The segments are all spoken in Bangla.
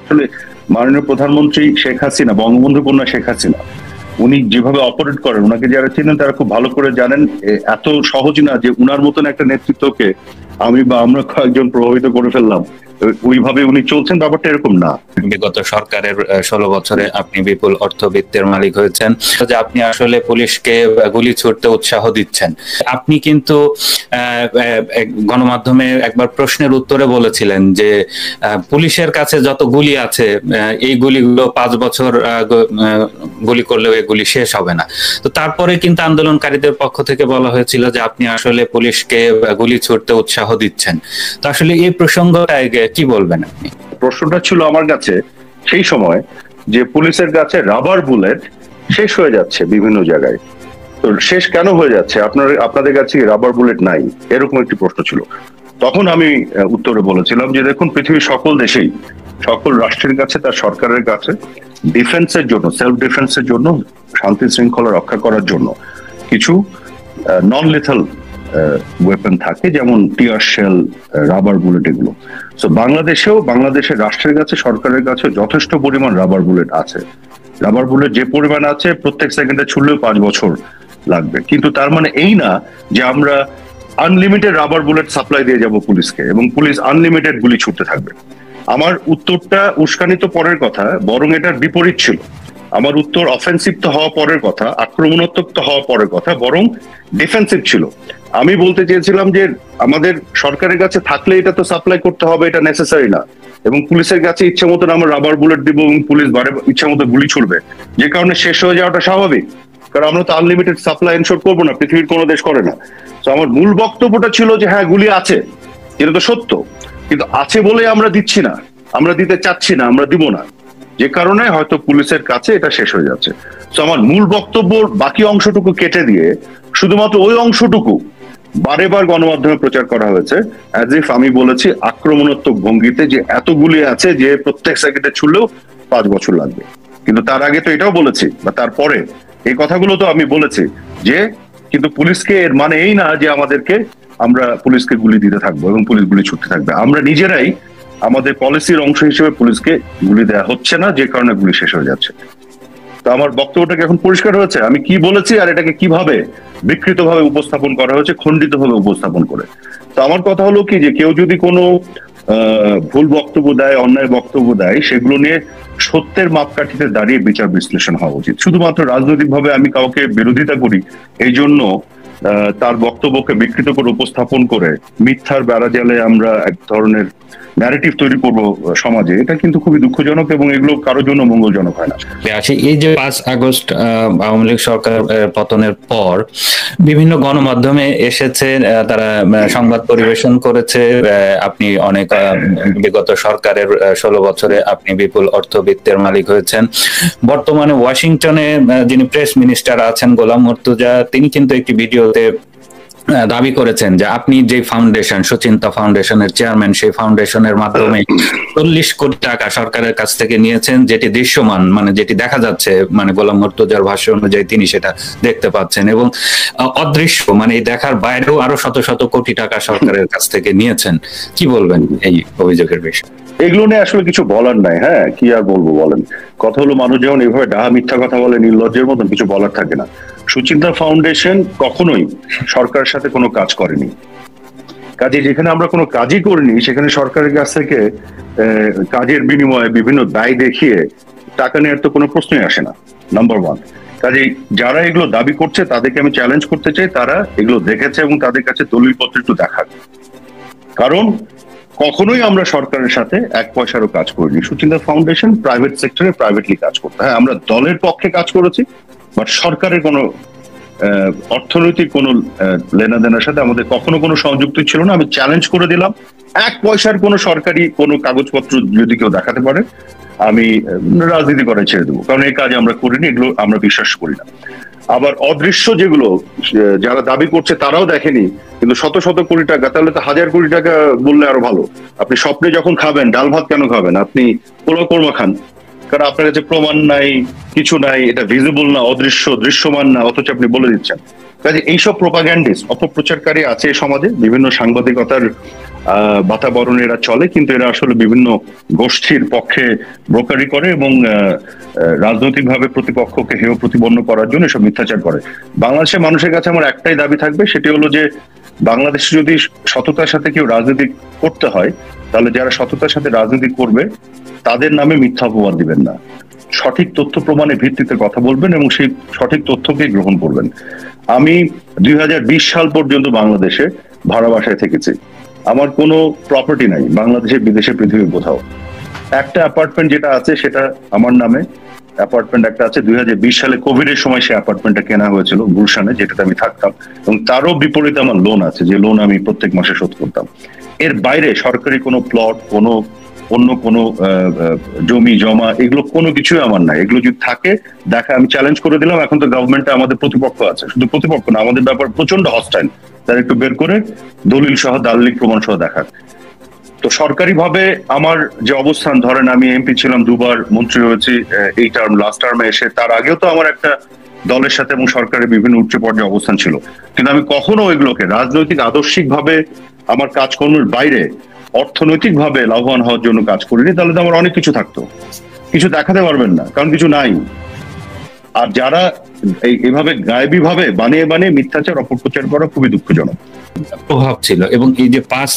আসলে মাননীয় প্রধানমন্ত্রী শেখ হাসিনা, বঙ্গবন্ধু কন্যা শেখ হাসিনা, উনি যেভাবে অপারেট করেন, ওনাকে যারা চিনেন তারা খুব ভালো করে জানেন এত সহজ না যে উনার মতন একটা নেতৃত্বকে আমি বা আমরা কয়েকজন প্রভাবিত করে ফেললাম, ওইভাবে উনি চলছেন, ব্যাপারটা এরকম না। বিগত সরকারের 16 বছরে আপনি বিপুল অর্থবিত্তের মালিক হয়েছেন, যে আপনি আসলে পুলিশকে গুলি ছুড়তে উৎসাহ দিচ্ছেন। আপনি কিন্তু গণমাধ্যমে একবার প্রশ্নের উত্তরে বলেছিলেন যে পুলিশের কাছে যত গুলি আছে এই গুলিগুলো 5 বছর গুলি করলেও এগুলি শেষ হবে না। তো তারপরে কিন্তু আন্দোলনকারীদের পক্ষ থেকে বলা হয়েছিল যে আপনি আসলে পুলিশকে গুলি ছুড়তে উৎসাহ দিচ্ছেন। তো আসলে এই প্রসঙ্গটায় কি বলবেন আপনি? প্রশ্নটা ছিল আমার কাছে সেই সময় যে পুলিশের কাছে রাবার বুলেট শেষ হয়ে যাচ্ছে বিভিন্ন জায়গায়, তো শেষ কেন হয়ে যাচ্ছে, আপনাদের কাছে রাবার বুলেট নাই, এরকম একটি প্রশ্ন ছিল। তখন আমি উত্তরে বলেছিলাম যে দেখুন, পৃথিবীর সকল দেশেই সকল রাষ্ট্রের কাছে, তার সরকারের কাছে ডিফেন্সের জন্য, সেলফ ডিফেন্সের জন্য, শান্তি শৃঙ্খলা রক্ষা করার জন্য কিছু নন লিথাল ওয়েপন থাকে, যেমন টিয়ার শেল, রাবার বুলেট, এগুলো। তো বাংলাদেশের রাষ্ট্রের কাছে, সরকারের কাছে যথেষ্ট পরিমাণ রাবার বুলেট আছে। রাবার বুলেট যে পরিমাণ আছে, প্রত্যেক সেকেন্ডে ছুড়লেও 5 বছর লাগবে। কিন্তু তার মানে এই না যে আমরা আনলিমিটেড রাবার বুলেট সাপ্লাই দিয়ে যাব পুলিশকে এবং পুলিশ আনলিমিটেড গুলি ছুটতে থাকবে। আমার উত্তরটা উস্কানিত পরের কথা, বরং এটার বিপরীত ছিল। আমার উত্তর অফেন্সিভ তো হওয়া পরের কথা, আক্রমণাত্মক তো হওয়া পরের কথা, বরং ডিফেন্সিভ ছিল। আমি বলতে চেয়েছিলাম যে আমাদের সরকারের কাছে থাকলে এটা তো সাপ্লাই করতে হবে, এটা নেসেসারি না, এবং পুলিশের কাছে ইচ্ছা মতন আমরা রাবার বুলেট দিব এবং পুলিশ ইচ্ছা মতো গুলি ছুড়বে, যে কারণে শেষ হয়ে যাওয়াটা স্বাভাবিক, কারণ আমরা তো আনলিমিটেড সাপ্লাই এনশোর করবো না, পৃথিবীর কোনো দেশ করে না। তো আমার মূল বক্তব্যটা ছিল যে হ্যাঁ, গুলি আছে, এটা তো সত্য, কিন্তু আছে বলে আমরা দিচ্ছি না, আমরা দিতে চাচ্ছি না, আমরা দিব না, যে কারণে হয়তো পুলিশের কাছে এটা শেষ হয়ে যাচ্ছে। তো আমার মূল বক্তব্য বাকি অংশটুকু কেটে দিয়ে শুধুমাত্র ওই অংশটুকু বারে বার গণমাধ্যমে প্রচার করা হয়েছে, অ্যাজ ইফ আমি বলেছি আক্রমণাত্মক ভঙ্গিতে যে এতগুলি আছে যে প্রত্যেক সেকেন্ডে ছুড়লেও 5 বছর লাগবে। কিন্তু তার আগে তো এটাও বলেছি, বা তারপরে এই কথাগুলো তো আমি বলেছি যে কিন্তু পুলিশকে, এর মানে এই না যে আমরা পুলিশকে গুলি দিতে থাকবো এবং পুলিশ গুলি ছুটতে থাকবে। আমরা নিজেরাই আমাদের পলিসির অংশ হিসেবে পুলিশকে গুলি দেওয়া হচ্ছে না, যে কারণে গুলি শেষ হয়ে যাচ্ছে। তো আমার বক্তব্যটাকে এখন পরিষ্কার হয়েছে আমি কি বলেছি আর এটাকে কিভাবে বিকৃতভাবে উপস্থাপন করা হয়েছে, খণ্ডিতভাবে উপস্থাপন করে। তো আমার কথা হলো কি, যে কেউ যদি কোনো ভুল বক্তব্য দেয়, অন্যায় বক্তব্য দেয়, সেগুলো নিয়ে সত্যের মাপকাঠিতে দাঁড়িয়ে বিচার বিশ্লেষণ হওয়া উচিত। শুধুমাত্র রাজনৈতিকভাবে আমি কাউকে বিরোধিতা করি এই জন্য তার বক্তব্যকে বিকৃত করে উপস্থাপন করে মিথ্যার বেড়াজালে আমরা এক ধরনের ন্যারেটিভ তৈরি করব সমাজে, এটা কিন্তু খুবই দুঃখজনক এবং এগুলো কারোর জন্য মঙ্গলজনক হয় না। এই যে 5 আগস্ট আওয়ামী লীগ সরকার পতনের পর বিভিন্ন গণমাধ্যমে এসেছে, তারা সংবাদ পরিবেশন করেছে, আপনি অনেক বিগত সরকারের 16 বছরে আপনি বিপুল অর্থবিত্তের মালিক হয়েছেন। বর্তমানে ওয়াশিংটনে যিনি প্রেস মিনিস্টার আছেন গোলাম মুর্তুজা, তিনি কিন্তু একটি ভিডিওতে দাবি করেছেন যে আপনি যে ফাউন্ডেশন, সুচিন্তা ফাউন্ডেশনের চেয়ারম্যান, সেই ফাউন্ডেশনের মাধ্যমে 40 কোটি টাকা সরকারের কাছ থেকে নিয়েছেন, যেটি দৃশ্যমান, মানে যেটি দেখা যাচ্ছে, মানে গোলাম মুর্তুজার ভাষ্য অনুযায়ী তিনি সেটা দেখতে পাচ্ছেন, এবং অদৃশ্য, মানে এই দেখার বাইরেও আরো শত শত কোটি টাকা সরকারের কাছ থেকে নিয়েছেন। কি বলবেন এই অভিযোগের বিষয়ে? এগুলো নিয়ে আসলে কিছু বলার নাই। হ্যাঁ, কি আর বলবো বলেন, কথা হলো মানুষ যখন এভাবে ডাহা মিথ্যা কথা বলে, নির্লজ্জের মতন, কিছু বলার থাকে না। সুচিন্তা ফাউন্ডেশন কখনোই সরকারের সাথে কোনো কাজ করেনি, কাজে যেখানে আমরা কোনো কাজই করিনি সেখানে সরকারের কাছ থেকে কাজের বিনিময়ে বিভিন্ন দায় দেখিয়ে টাকা নেওয়ার তো কোনো প্রশ্নই আসে না, নাম্বার 1। কাজেই যারা এগুলো দাবি করছে তাদেরকে আমি চ্যালেঞ্জ করতে চাই, তারা এগুলো দেখেছে এবং তাদের কাছে দলিলপত্র একটু দেখাক, কারণ কখনোই আমরা সরকারের সাথে 1 পয়সারও কাজ করিনি। সুচিন্তা ফাউন্ডেশন প্রাইভেট সেক্টরে প্রাইভেটলি কাজ করতে, হ্যাঁ আমরা দলের পক্ষে কাজ করেছি, বাট সরকারের কোনো অর্থনৈতিক কোনো লেনাদেনার সাথে আমাদের কখনো কোনো সংযুক্তি ছিল না। আমি চ্যালেঞ্জ করে দিলাম, 1 পয়সার কোনো সরকারি কোনো কাগজপত্র যদি কেউ দেখাতে পারে, আমি রাজনীতি করে ছেড়ে দেবো, কারণ এই কাজ আমরা করিনি, এগুলো আমরা বিশ্বাস করি না। আবার অদৃশ্য যেগুলো যারা দাবি করছে তারাও দেখেনি, কিন্তু শত শত কোটি টাকা, তাহলে তো 1000 কোটি টাকা বললে আরো ভালো। আপনি স্বপ্নে যখন খাবেন, ডাল ভাত কেন খাবেন? আপনি পোলাও কোরমা খান, কারণ আপনার কাছে প্রমাণ নাই, কিছু নাই, এটা ভিজিবল না, অদৃশ্য, দৃশ্যমান না, অথচ আপনি বলে দিচ্ছেন। কাজে এইসব প্রোপাগ্যান্ডিস্ট, অপপ্রচারকারী আছে সমাজে, বিভিন্ন সাংবাদিকতার বাতাবরণে এরা চলে, কিন্তু এরা আসলে বিভিন্ন গোষ্ঠীর পক্ষে ব্রোকারি করে এবং রাজনৈতিকভাবে প্রতিপক্ষকে হেয় প্রতিপন্ন করার জন্য এসব মিথ্যাচার করে। বাংলাদেশের মানুষের কাছে আমার একটাই দাবি থাকবে, সেটি হলো যে বাংলাদেশে যদি সততার সাথে কেউ রাজনীতি করতে হয়, তাহলে যারা সততার সাথে রাজনীতি করবে তাদের নামে মিথ্যা অপবাদ দিবেন না, সঠিক তথ্য প্রমাণের ভিত্তিতে কথা বলবেন এবং সেই সঠিক তথ্যকে গ্রহণ করবেন। আমি 2020 সাল পর্যন্ত বাংলাদেশে ভাড়া বাসায় থেকেছি। আমার কোনো প্রপার্টি নাই বাংলাদেশে, বিদেশে, পৃথিবীর কোথাও। একটা অ্যাপার্টমেন্ট যেটা আছে সেটা আমার নামে অ্যাপার্টমেন্ট একটা আছে। 2020 সালে কোভিডের সময় সেই অ্যাপার্টমেন্টটা কেনা হয়েছিল গুলশানে, যেটাতে আমি থাকতাম, এবং তারও বিপরীতে আমার লোন আছে, যে লোন আমি প্রত্যেক মাসে শোধ করতাম। এর বাইরে সরকারি কোনো প্লট, কোনো অন্য কোনো জমি জমা, এগুলো কোনো কিছুই আমার নাই। এগুলো যদি থাকে দেখা, আমি চ্যালেঞ্জ করে দিলাম। এখন তো গভর্নমেন্টে আমাদের প্রতিপক্ষ আছে, শুধু প্রতিপক্ষ না, আমাদের ব্যাপার প্রচন্ড হস্টাইল। তারা একটু বের করে দলিল সহ, দালিলিক প্রমাণ সহ দেখাক। তো সরকারিভাবে আমার যে অবস্থান, ধরেন আমি এমপি ছিলাম, 2বার মন্ত্রী হয়েছি এই টার্ম, লাস্ট টার্মে এসে, তার আগেও তো আমার একটা দলের সাথে এবং সরকারের বিভিন্ন উচ্চ পর্যায়ে অবস্থান ছিল, কিন্তু আমি কখনো ওইগুলোকে রাজনৈতিক আদর্শিক ভাবে আমার কাজকর্মের বাইরে অর্থনৈতিক ভাবে লাভবান হওয়ার জন্য কাজ করিনি। তাহলে তো আমার অনেক কিছু থাকতো, কিছু দেখাতে পারবেন না, কারণ কিছু নাই। আর যারা এইভাবে গায়েবী ভাবে বানিয়ে বানিয়ে মিথ্যাচার অপপ্রচার করা খুবই দুঃখজনক। প্রভাব ছিল, এবং এই যে 5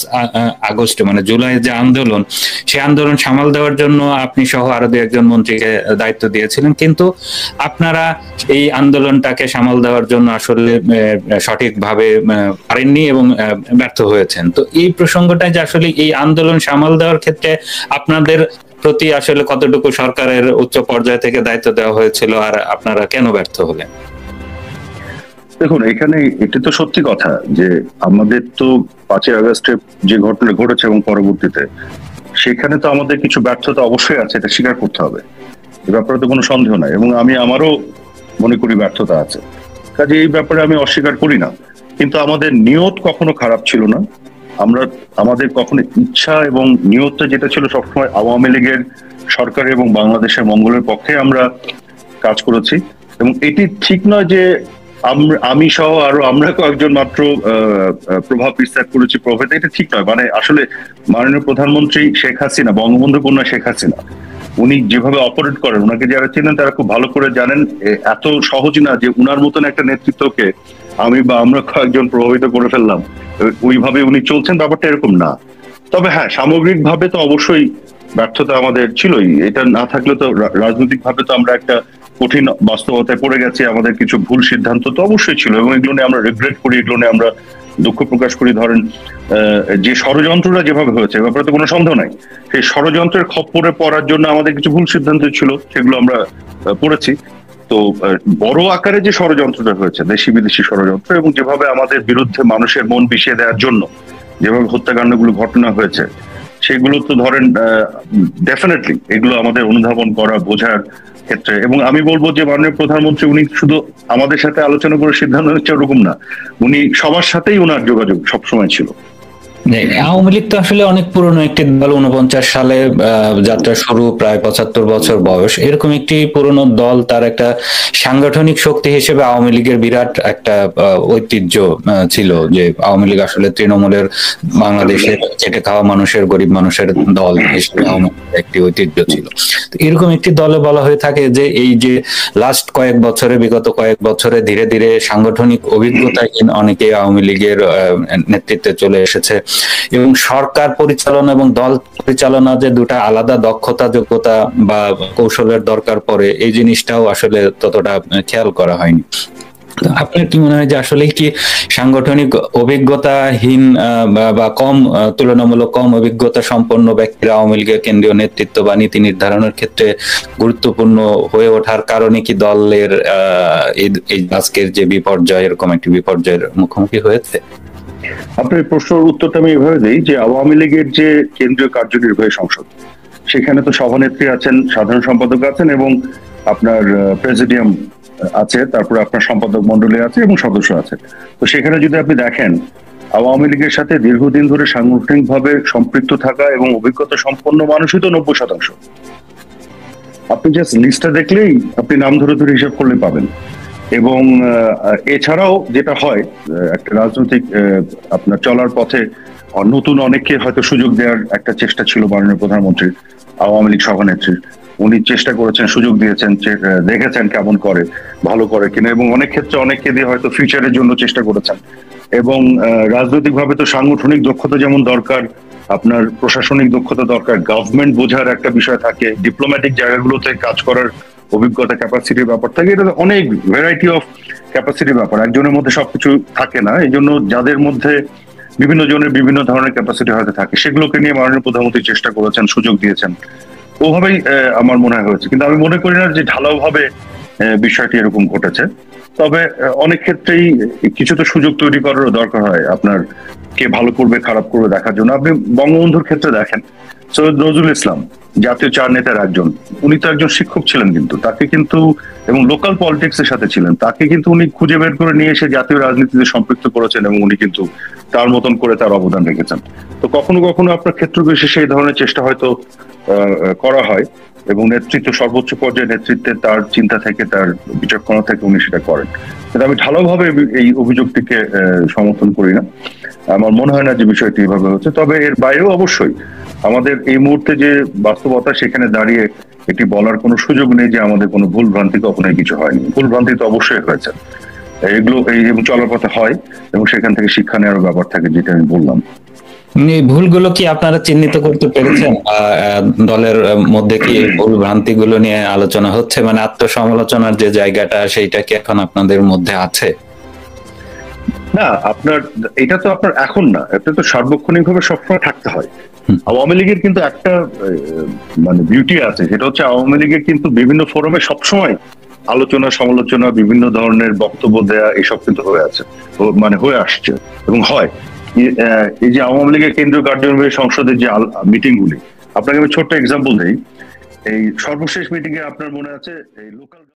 আগস্টে মানে জুলাইয়ের যে আন্দোলন, সেই আন্দোলন সামাল দেওয়ার জন্য আপনি সহ আরো 2-1 মন্ত্রীকে দায়িত্ব দিয়েছিলেন, কিন্তু আপনারা এই আন্দোলনটাকে সামাল দেওয়ার জন্য আসলে সঠিকভাবে পারেননি এবং ব্যর্থ হয়েছেন। তো এই প্রসঙ্গটাই যে আসলে এই আন্দোলন সামাল দেওয়ার ক্ষেত্রে আপনাদের প্রতি আসলে কতটুকু সরকারের উচ্চ পর্যায় থেকে দায়িত্ব দেওয়া হয়েছিল, আর আপনারা কেন ব্যর্থ হলেন? দেখুন, এখানে এটা তো সত্যি কথা যে আমাদের তো 5ই আগস্টে যে ঘটনা ঘটেছে এবং পরবর্তীতে, সেখানে তো আমাদের কিছু ব্যর্থতা অবশ্যই আছে, এটা স্বীকার করতে হবে, এ ব্যাপারে তো কোনো সন্দেহ নাই। এবং আমি আমারও মনে করি ব্যর্থতা আছে, কাজে এই ব্যাপারে আমি অস্বীকার করি না। কিন্তু আমাদের নিয়ত কখনো খারাপ ছিল না। আমাদের কখনো ইচ্ছা এবং নিয়তটা যেটা ছিল সবসময় আওয়ামী লীগের সরকার এবং বাংলাদেশের মঙ্গলের পক্ষে আমরা কাজ করেছি। এবং এটি ঠিক নয় যে আমি সহ আরো আমরা কয়েকজন মাত্র প্রভাব বিস্তার করেছি প্রভেদ, এটা ঠিক নয়। মানে আসলে মাননীয় প্রধানমন্ত্রী শেখ হাসিনা, বঙ্গবন্ধু কন্যা শেখ হাসিনা, উনি যেভাবে অপারেট করেন, ওনাকে যারা চেনেন তারা খুব ভালো করে জানেন, এত সহজ না যে উনার মতন একটা নেতৃত্বকে আমি বা আমরা কয়েকজন প্রভাবিত করে ফেললাম, ওইভাবে উনি চলছেন, ব্যাপারটা এরকম না। তবে হ্যাঁ, সামগ্রিক ভাবে তো অবশ্যই ব্যর্থতা আমাদের ছিলই। এটা না থাকলে তো রাজনৈতিক ভাবে তো আমরা একটা কঠিন বাস্তবতায় পড়ে গেছি। আমাদের কিছু ভুল সিদ্ধান্ত তো অবশ্যই ছিল এবং এগুলো নিয়ে আমরা রিগ্রেট করি, এগুলো নিয়ে আমরা দুঃখ প্রকাশ করি। ধরেন যে ষড়যন্ত্রটা যেভাবে হয়েছে, ব্যাপারে তো কোনো সন্দেহ নাই, সেই ষড়যন্ত্রের খপ্পরে পড়ার জন্য আমাদের কিছু ভুল সিদ্ধান্ত ছিল, সেগুলো আমরা পড়েছি। তো বড় আকারে যে ষড়যন্ত্রটা হয়েছে, দেশি বিদেশি ষড়যন্ত্র, এবং যেভাবে আমাদের বিরুদ্ধে মানুষের মন বিষিয়ে দেওয়ার জন্য যেভাবে হত্যাকাণ্ডগুলো ঘটনা হয়েছে, সেগুলো তো ধরেন ডেফিনেটলি এগুলো আমাদের অনুধাবন করা, বোঝার ক্ষেত্রে। এবং আমি বলবো যে মাননীয় প্রধানমন্ত্রী উনি শুধু আমাদের সাথে আলোচনা করে সিদ্ধান্ত নিচ্ছে ওরকম না, উনি সবার সাথেই ওনার যোগাযোগ সবসময় ছিল। আওয়ামী লীগ তো আসলে অনেক পুরনো একটি দল, 49 সালে যাত্রা শুরু, প্রায় 75 বছর বয়স। এরকম একটি পুরনো দল, তার একটা সাংগঠনিক শক্তি হিসেবে আওয়ামী লীগের বিরাট একটা ঐতিহ্য ছিল, যে আওয়ামী লীগ আসলে তৃণমূলের বাংলাদেশের চেটে খাওয়া মানুষের, গরিব মানুষের দল হিসেবে আওয়ামী লীগের একটি ঐতিহ্য ছিল। এরকম একটি দলে বলা হয়ে থাকে যে এই যে লাস্ট বিগত কয়েক বছরে ধীরে ধীরে সাংগঠনিক অভিজ্ঞতাহীন অনেকে আওয়ামী লীগের নেতৃত্বে চলে এসেছে, এবং সরকার পরিচালনা এবং দল পরিচালনা যে দুটা আলাদা দক্ষতা, যোগ্যতা বা কৌশলের দরকার পড়ে, এই জিনিসটাও আসলে ততটা খেয়াল করা হয়নি। আপনার কি মনে হয় যে আসলে কি সাংগঠনিক অভিজ্ঞতাহীন বা তুলনামূলক কম অভিজ্ঞতা সম্পন্ন ব্যক্তিরা আওয়ামী লীগের কেন্দ্রীয় নেতৃত্ব বা নীতি নির্ধারণের ক্ষেত্রে গুরুত্বপূর্ণ হয়ে ওঠার কারণে কি দলের এই আজকের যে বিপর্যয়, এরকম একটি বিপর্যয়ের মুখোমুখি হয়েছে? আপনার প্রশ্নের উত্তরটা আমি এভাবে দিই যে আওয়ামী লীগের যে কেন্দ্রীয় কার্যনির্বাহী সংসদ, সেখানে তো সভানেত্রী আছেন, সাধারণ সম্পাদক আছেন এবং আপনার প্রেসিডিয়াম আছে, তারপরে আপনার সম্পাদক মন্ডলী আছে এবং সদস্য আছে। তো সেখানে যদি আপনি দেখেন, আওয়ামী লীগের সাথে দীর্ঘদিন ধরে সাংগঠনিকভাবে সম্পৃক্ত থাকা এবং অভিজ্ঞতা সম্পন্ন মানুষই তো 90%। আপনি জাস্ট লিস্টটা দেখলেই আপনি নাম ধরে ধরে হিসাব করলে পাবেন। এবং এছাড়াও যেটা হয় একটা রাজনৈতিক আপনার চলার পথে, নতুন অনেককে হয়তো সুযোগ দেওয়ার একটা চেষ্টা ছিল মাননীয় প্রধানমন্ত্রীর, আওয়ামী লীগ সভানেত্রীর। উনি চেষ্টা করেছেন, সুযোগ দিয়েছেন, দেখেছেন কেমন করে, ভালো করে কিনা, এবং অনেক ক্ষেত্রে অনেককে দিয়ে হয়তো ফিউচারের জন্য চেষ্টা করেছেন। এবং রাজনৈতিকভাবে তো সাংগঠনিক দক্ষতা যেমন দরকার, আপনার প্রশাসনিক দক্ষতা দরকার, গভর্নমেন্ট বোঝার একটা বিষয় থাকে, ডিপ্লোম্যাটিক জায়গাগুলোতে কাজ করার অভিজ্ঞতা, ক্যাপাসিটির ব্যাপার থাকে। এটা অনেক ভ্যারাইটি অফ ক্যাপাসিটির ব্যাপার, একজনের মধ্যে সবকিছু থাকে না। এই জন্য যাদের মধ্যে বিভিন্ন জনের বিভিন্ন ধরনের ক্যাপাসিটি হয়তো থাকে, সেগুলোকে নিয়ে মাননীয় প্রধানমন্ত্রী চেষ্টা করেছেন, সুযোগ দিয়েছেন, ওভাবেই আমার মনে হয় হয়েছে। কিন্তু আমি মনে করি না যে ঢালাও ভাবে বিষয়টি এরকম ঘটেছে। তবে অনেক ক্ষেত্রেই কিছু তো সুযোগ তৈরি করারও দরকার হয়, আপনার কে ভালো করবে খারাপ করবে দেখার জন্য। আপনি বঙ্গবন্ধুর ক্ষেত্রে দেখেন, সৈয়দ নজরুল ইসলাম জাতীয় চার নেতার একজন, উনি তো একজন শিক্ষক ছিলেন, কিন্তু তাকে কিন্তু, এবং লোকাল পলিটিক্স এর সাথে ছিলেন, তাকে কিন্তু উনি খুঁজে বের করে নিয়ে এসে জাতীয় রাজনীতিতে সম্পৃক্ত করেছেন, এবং উনি কিন্তু তার মতন করে তার অবদান রেখেছেন। তো কখনো কখনো আপনার ক্ষেত্র বিশেষে এই ধরনের চেষ্টা হয়তো করা হয়, এবং নেতৃত্ব, সর্বোচ্চ পর্যায়ে নেতৃত্বে তার চিন্তা থেকে, তার বিচক্ষণতা থেকে উনি সেটা করেন। কিন্তু আমি ঢালাওভাবে এই অভিযোগটিকে সমর্থন করি না। আমার মনে হয় না যে বিষয়টি এভাবে হচ্ছে। তবে এর বাইরেও অবশ্যই আমাদের এই মুহূর্তে যে বাস্তবতা, সেখানে দাঁড়িয়ে এটি বলার কোনো সুযোগ নেই যে আমাদের কোনো ভুল ভ্রান্তি কখনোই কিছু হয়নি। ভুল ভ্রান্তি তো অবশ্যই হয়েছে, এগুলো এই চলার পথে হয়, এবং সেখান থেকে শিক্ষা নেওয়ার ব্যাপার থাকে, যেটা আমি বললাম। এই ভুলগুলো কি আপনারা চিহ্নিত করতে পেরেছেন? দলের মধ্যে কি এই ভুল ভ্রান্তি গুলো নিয়ে আলোচনা হচ্ছে? মানে আত্মসমালোচনার যে জায়গাটা, সেইটা কি এখন আপনাদের মধ্যে আছে? না, আপনার এটা তো আপনার এখন না, এটা তো সার্বক্ষণিক ভাবে সবসময় থাকতে হয়। আওয়ামী লীগের কিন্তু একটা মানে বিউটি আছে, সেটা হচ্ছে আওয়ামী লীগের কিন্তু বিভিন্ন ফোরামে সবসময় আলোচনা, সমালোচনা, বিভিন্ন ধরনের বক্তব্য দেয়া, এসব কিন্তু হয়ে আছে, মানে হয়ে আসছে এবং হয়। এই যে আওয়ামী লীগের কেন্দ্রীয় কার্যনির্বাহী সংসদের যে মিটিং গুলি, আপনাকে আমি ছোট্ট এক্সাম্পল দিই। এই সর্বশেষ মিটিং এ আপনার মনে আছে, এই লোকাল